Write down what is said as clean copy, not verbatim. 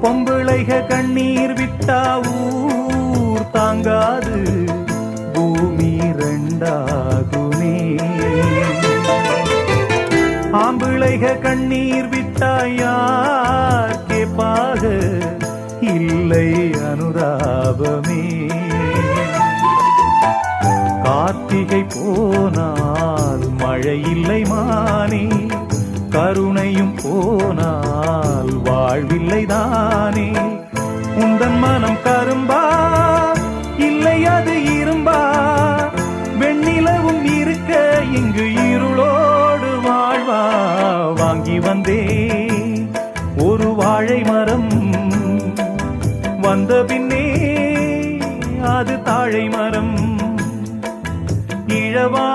பொம்பிளைக கண்ணீர் விட்டா ஊர் தாங்காது பூமி ரெண்டாகுமே. ஆம்பிளைக கண்ணீர் விட்டா யார் கேப்பாக இல்லை அனுதாபமே. கார்த்திகை போனால் மழை இல்லை மானே, கருணையும் போனால் வாழ்வில்லை தானே. உந்தன் மனம் கரும்பா இல்லை அது இரும்பா, வெண்ணிலவும் இருக்க இங்கு இருளோடு வாழ்வா. வாங்கி வந்தே ஒரு வாழை மரம், வந்த பின்னே அது தாழை மரம். இழவா